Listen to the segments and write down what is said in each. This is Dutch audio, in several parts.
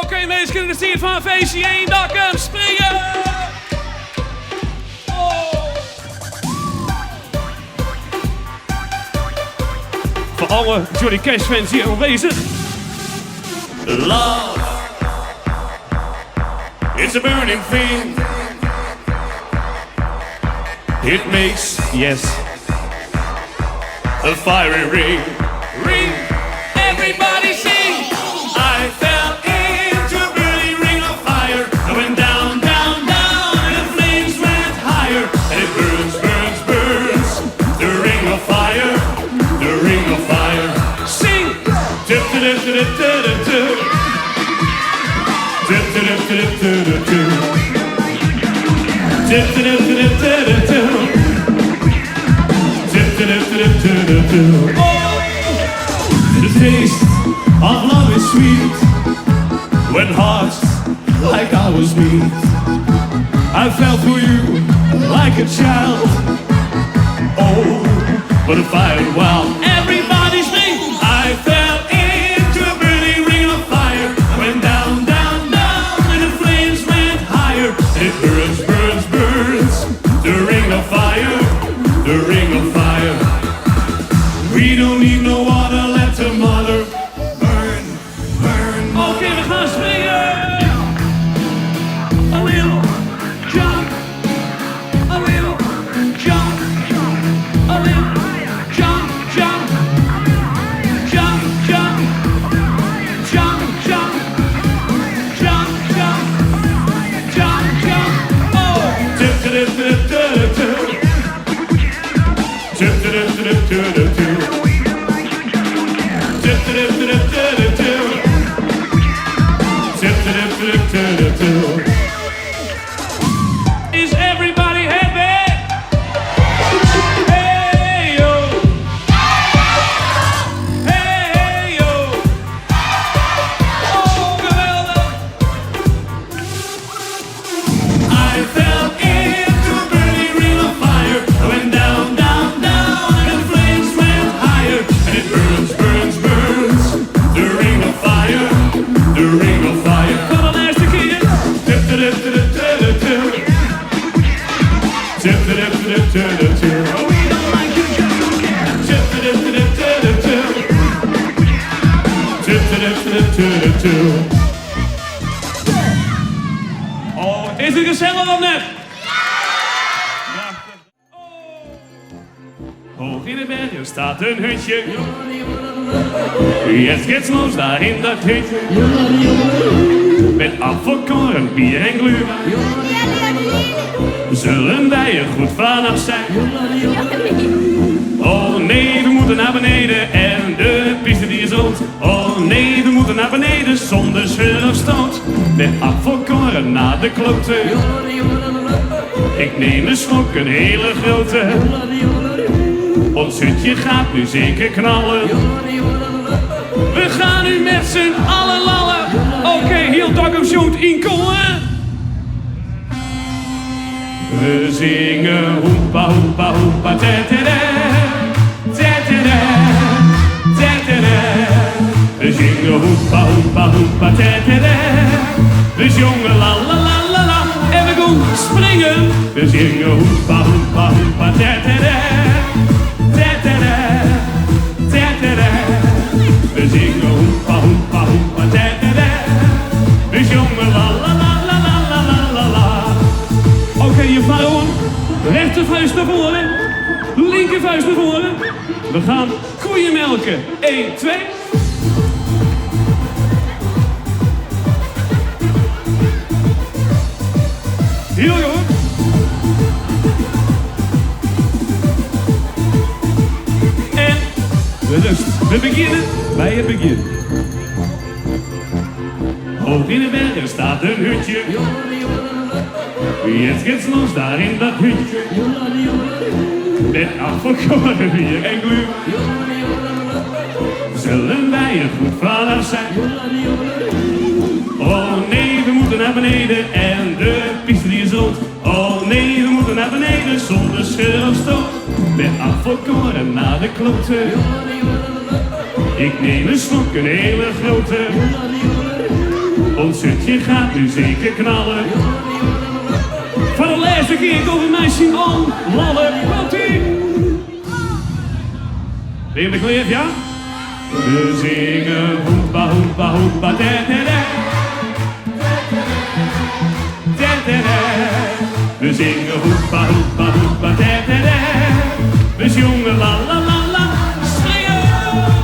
Oké, meisjes, kunnen de stier van een feestje 1 dakken springen! Voor alle Johnny Cash fans hier aanwezig. Love, it's a burning thing. It makes, Yes. a fiery ring. Ring, everybody sing! I fell into a burning ring of fire. I went down, down, down, and the flames went higher. And it burns, burns, burns. The ring of fire, the ring of fire. Sing! Dip, dip, dip, dip, dip, dip. Dip, dip, dip, dip, dip, dip. Dip, dip, dip, dip, dip, dip. Dip, dip, dip, dip, dip, dip. The taste of love is sweet when hearts like ours meet. I fell for you like a child. Oh, what a fire and wild. Everybody sing! I fell into a burning ring of fire. I went down, down, down, and the flames went higher. And it burns, burns, burns. The ring of fire, the ring of fire. We don't need no water, let the mother burn, burn. Oké, we gaan springen! A little jump, a little jump, a little jump, jump, jump, jump, jump, jump, jump, jump, jump, jump. Oh! Dip, dip, dip, dip, dip. Dip, dip, dip, dip, dip, dip. Dip, dip, dip, dip, dip. Dip, dip, dip, dip, dip. Is everybody happy? Hey yo! Hey yo! Oh, geweldig! I fell into a burning ring of fire. I went down, down, down, and the flames went higher. And it burns, burns, burns. The ring of fire, the ring of fire. Voor de laatste keer! Dip, dip, dip, dip, dip, dip. Dip, dip, dip, dip, dip, dip. Oh, we don't like you, just don't care! Dip, dip, dip, dip, dip, dip. Dip, dip, dip, dip, dip, dip. Oh, is het gezellig of net? Hoog in de bergen staat een hutje. Jetzt geht's los daar in dat hutje. Met afvalkorn, bier en glühwein. Zullen wij er goed vanaf zijn? Oh nee, we moeten naar beneden en de piste die is rood. Oh nee, we moeten naar beneden zonder scheur of stoot. Met afvalkorn naar de kloten. Ik neem een slok, een hele grote. Ons hutje gaat nu zeker knallen. We gaan nu met z'n allen lallen! Oké, heel dag op zo'n inkomen! We zingen hoepa hoepa hoepa tetere, tetere, tetere. We zingen hoepa hoepa hoepa tetere. We zongen la la la la la En we gaan springen! We zingen hoepa hoepa hoepa tetere, tetere, tetere. We zingen hoepa hoepa hoepa tetere. We zongen la la la la la la la la la. Oké, je vrouwen, rechtervuist naar voren, linkervuist naar voren. We gaan koeien melken. 1, 2. Heel goed. En we rust. We beginnen bij het begin. Hoog in de bergen staat een hutje. Jetzt geht's los daar in dat hutje. Met afvalkorn, bier en glühwein. Zullen wij er goed vanaf zijn? Oh nee, we moeten naar beneden en de piste die is rood. Oh nee, we moeten naar beneden zonder scheur of stoot. Met afvalkorn naar de kloten. Ik neem een slok, een hele grote. Ons zutje gaat nu zeker knallen. Voor de laatste keer over mij zien lallen. Komt-ie! Ben je bekleed, ja? We zingen hoempa, hoempa, hoempa, da, da, da. Da, da, da. We zingen hoempa, hoempa, hoempa, da, da, da. We zingen la, la, la, la, schreeuwen.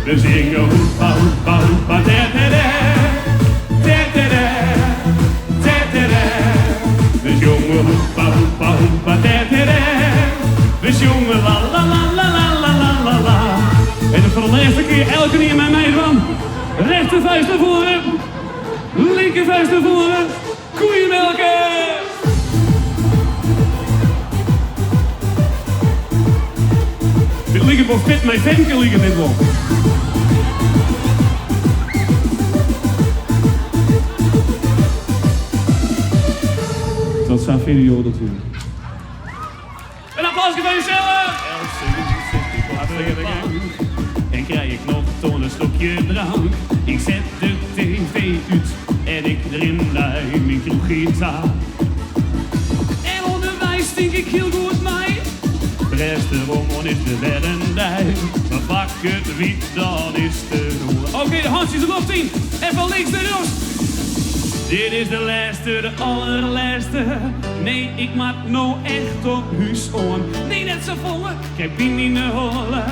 We zingen hoempa, hoempa, hoempa, da, da, da. Da, da, da. Da, da, da. We zingen hoempa, hoempa, hoempa, da, da, da. We zingen la, la, la, la, la, la, la, la. En voor de laatste keer elke keer met mij van. Rechter vuist naar voren. Linker vuist naar voren. Koeienmelken. Dit liggen voor fit mijn Femke liggen dit wel. Tot zo'n video natuurlijk. Een applausje voor jezelf! En krijg ik nog toch een slokje drank. Ik zet de tv uit en ik erin luim mijn kroeggitaar. En onderwijs denk ik heel goed mee. Beste rommel is de weddenij. We pakken het wiet, dan is de roer. Oké, de handjes er nog 10. Even links de roos. Dit is de laatste, de allerlaatste. Nee, ik maak nou echt op huis om. Nee, net zo volle, ik heb hier niet de holle.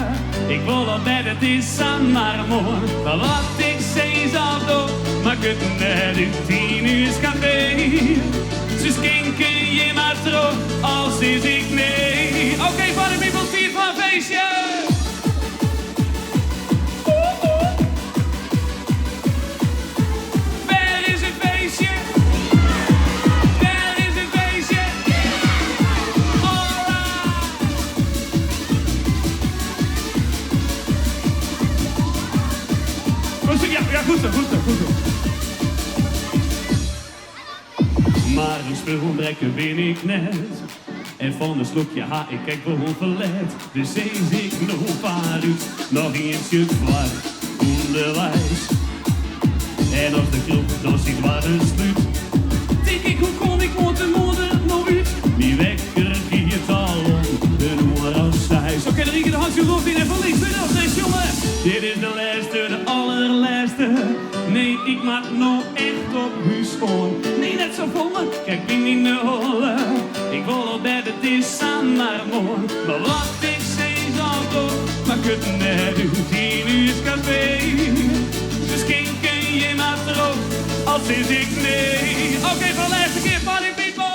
Ik wil al bij het is aan maar mooi. Maar wat ik zei zal doen, maak het net in 10 uur café. Ze skinken je maar terug, als is ik nee. Oké, van de people, 4 van een feestje. Ja, goed zo. Maar een spulbrekker ben ik net. En van een slokje ha ik kijk gewoon verlet. Dus zees ik nog vanuit, nog eentje kwart onderwijs. En als de kroeg dan ziet waar een sluit. Denk ik, hoe kon ik morgen nog uit? Die wekker giet al om, een oor als zijs. Oké, dan rieken de handje rond in en van links weer af, deze jongen. Dit is de laatste, de allerlaatste. Nee, ik maak nou echt op huis om. Nee, net zo volle, kijk me niet naar holle. Ik wil al bij het is aan maar mooi. Maar wat ik zei zal toch, maak het net uit 10 uur café. Dus kinken je maar terug, als is ik nee. Oké, voor de laatste keer, party people.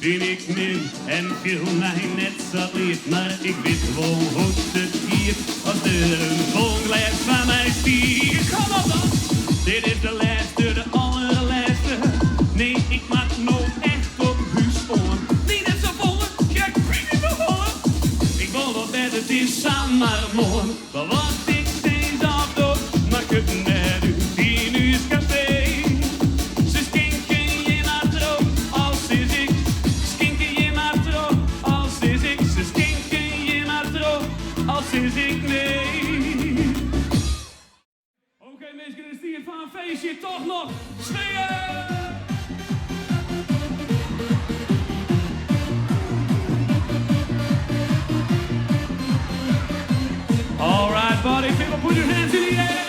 Ben ik nu en viel mij net zo lief, maar ik weet wel hoe het hier als er een volglijst van mij stiert. Kom op dan! Dit is de laatste, de allerlaatste. Nee, ik maak nou echt op huis om. Niet net zo volle, kijk, ik niet zo volle. Ik wil wel bij het is aan maar mooi. Maar wat ik steeds afdoe, maak het net uit 10 uur café. Is ik nee. Oké, mensen, dit is die van een feestje toch nog schreeuwen. All right, buddy, people, put your hands in the air.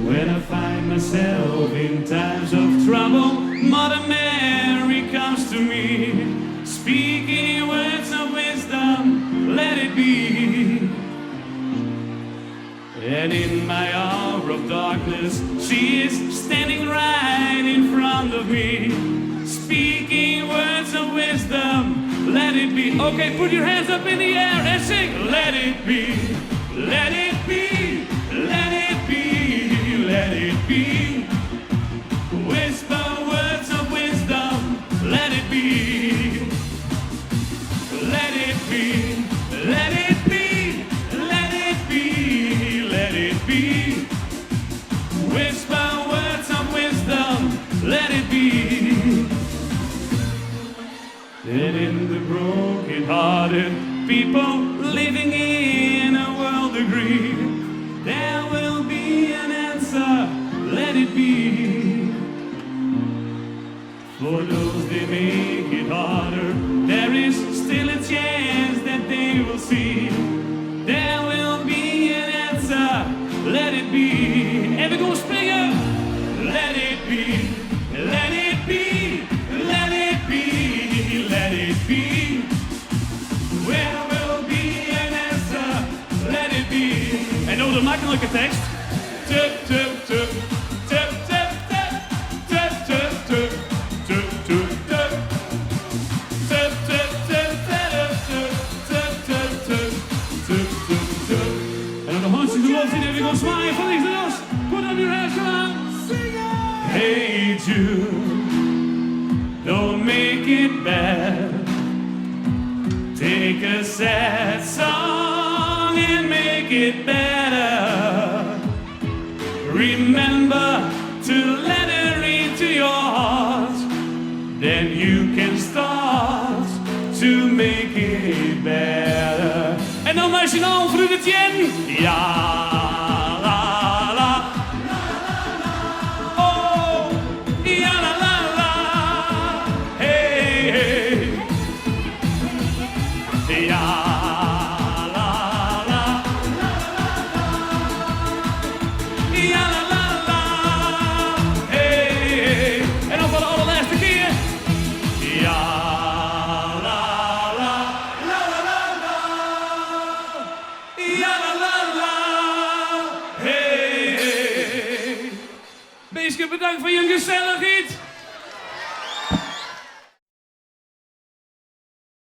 When I find myself in times of trouble, Mother Mary comes to me, speaking words of wisdom, let it be. And in my hour of darkness, she is standing right in front of me, speaking words of wisdom, let it be. Okay, put your hands up in the air and sing. Let it be, let it be, let it be, let it be. Whisper words of wisdom, let it be. Let it be, let it be, let it be, let it be. Whisper words of wisdom, let it be. And in the broken-hearted people living in a world agree, there will be an answer, let it be. For those they make it harder, there is still a chance that they will see. There will be an answer, let it be. En we gaan springen. Let it be, let it be, let it be, let it be. There will be an answer, let it be. En nou de makkelijke tekst. Tup, tup, tup, tup, tup, tup, tup, tup, tup, tup, tup, tup. Tup, tup, tup, tup, tup, tup, tup, tup, tup, tup. En dan de handjes in de lucht en we gaan zwaaien van links naar rechts. Put on your hands, come on. Hey Jude, don't make it bad. Take a sad song and make it better. Remember to let it into your heart. Then you can start to make it better. En dan nationaal voor de Etienne. Ja. Beeske, bedankt voor je gezelligheid.